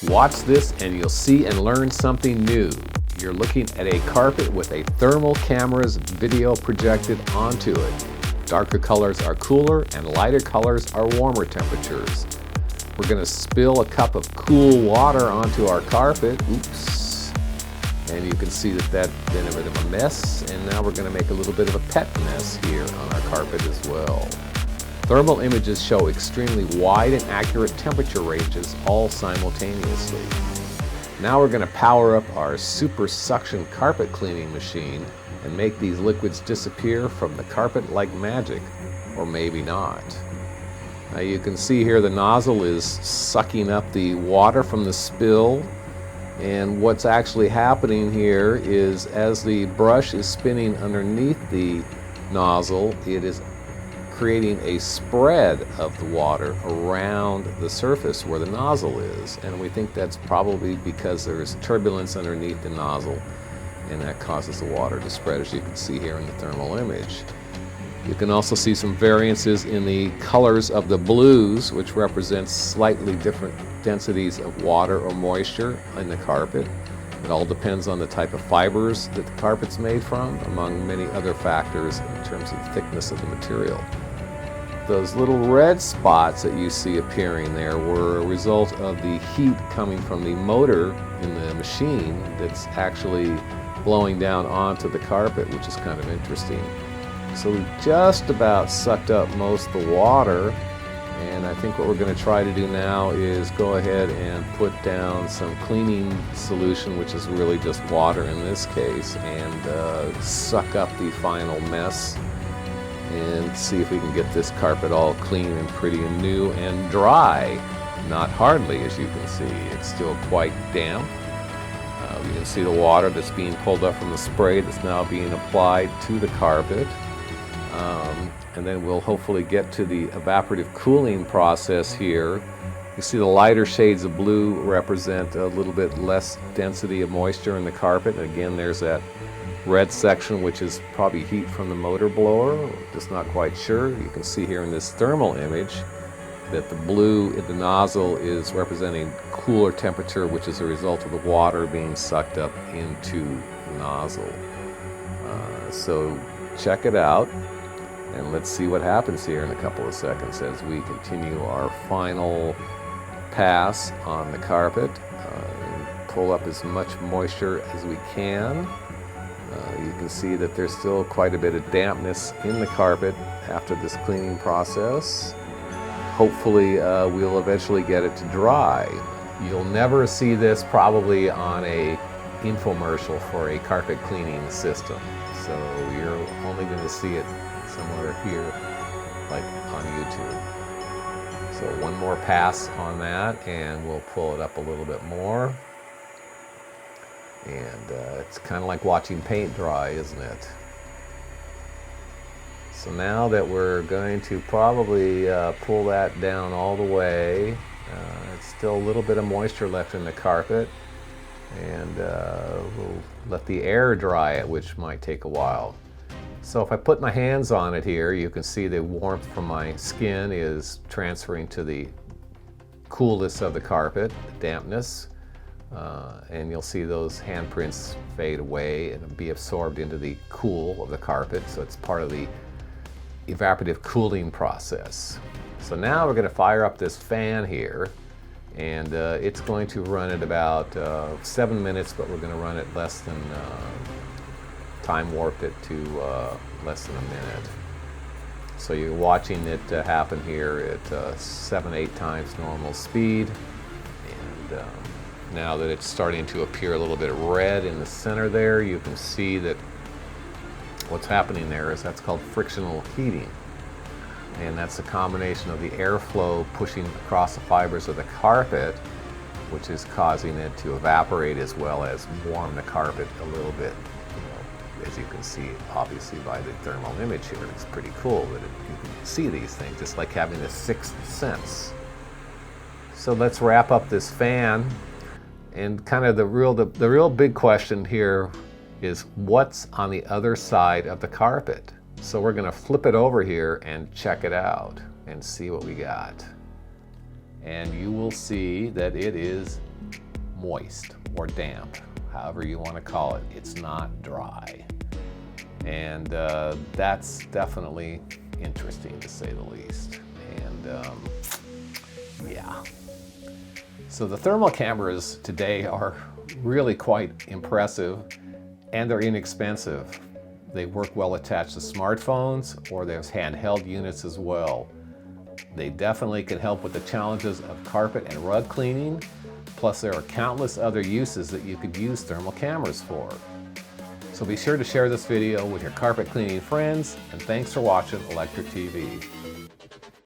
Watch this and you'll see and learn something new. You're looking at a carpet with a thermal camera's video projected onto it. Darker colors are cooler and lighter colors are warmer temperatures. We're going to spill a cup of cool water onto our carpet. Oops. And you can see that that's been a bit of a mess. And now we're going to make a little bit of a pet mess here on our carpet as well. Thermal images show extremely wide and accurate temperature ranges all simultaneously. Now we're going to power up our super suction carpet cleaning machine and make these liquids disappear from the carpet like magic, or maybe not. Now you can see here the nozzle is sucking up the water from the spill, and what's actually happening here is as the brush is spinning underneath the nozzle, it is creating a spread of the water around the surface where the nozzle is, and we think that's probably because there's turbulence underneath the nozzle, and that causes the water to spread, as you can see here in the thermal image. You can also see some variances in the colors of the blues, which represents slightly different densities of water or moisture in the carpet. It all depends on the type of fibers that the carpet's made from, among many other factors in terms of the thickness of the material. Those little red spots that you see appearing there were a result of the heat coming from the motor in the machine that's actually blowing down onto the carpet, which is kind of interesting. So we've just about sucked up most of the water, and I think what we're going to try to do now is go ahead and put down some cleaning solution, which is really just water in this case, and suck up the final mess and see if we can get this carpet all clean and pretty and new and dry. Not hardly, as you can see. It's still quite damp. You can see the water that's being pulled up from the spray that's now being applied to the carpet. And then we'll hopefully get to the evaporative cooling process here. You see the lighter shades of blue represent a little bit less density of moisture in the carpet. And again, there's that red section, which is probably heat from the motor blower. Just not quite sure. You can see here in this thermal image that the blue in the nozzle is representing cooler temperature, which is a result of the water being sucked up into the nozzle. So check it out, and let's see what happens here in a couple of seconds as we continue our final pass on the carpet. And pull up as much moisture as we can. You can see that there's still quite a bit of dampness in the carpet after this cleaning process. Hopefully we'll eventually get it to dry. You'll never see this probably on a infomercial for a carpet cleaning system. So you're only going to see it somewhere here, like on YouTube. So one more pass on that, and we'll pull it up a little bit more. And it's kind of like watching paint dry, isn't it? So now that we're going to probably pull that down all the way, it's still a little bit of moisture left in the carpet, and we'll let the air dry it, which might take a while. So if I put my hands on it here, you can see the warmth from my skin is transferring to the coolness of the carpet, the dampness. And you'll see those handprints fade away and be absorbed into the cool of the carpet. So it's part of the evaporative cooling process. So now we're going to fire up this fan here, and it's going to run at about 7 minutes, but we're going to run it less than, time warped it to less than a minute. So you're watching it happen here at 7-8 times normal speed. And now that it's starting to appear a little bit red in the center there, you can see that what's happening there is that's called frictional heating. And that's a combination of the airflow pushing across the fibers of the carpet, which is causing it to evaporate as well as warm the carpet a little bit. As you can see, obviously, by the thermal image here. It's pretty cool that you can see these things, just like having a sixth sense. So let's wrap up this fan. And kind of the real big question here is what's on the other side of the carpet. So we're going to flip it over here and check it out and see what we got. And you will see that it is moist or damp, however you want to call it. It's not dry. And that's definitely interesting, to say the least. And yeah. So the thermal cameras today are really quite impressive, and they're inexpensive. They work well attached to smartphones, or there's handheld units as well. They definitely can help with the challenges of carpet and rug cleaning, plus there are countless other uses that you could use thermal cameras for. So be sure to share this video with your carpet cleaning friends, and thanks for watching Electric TV.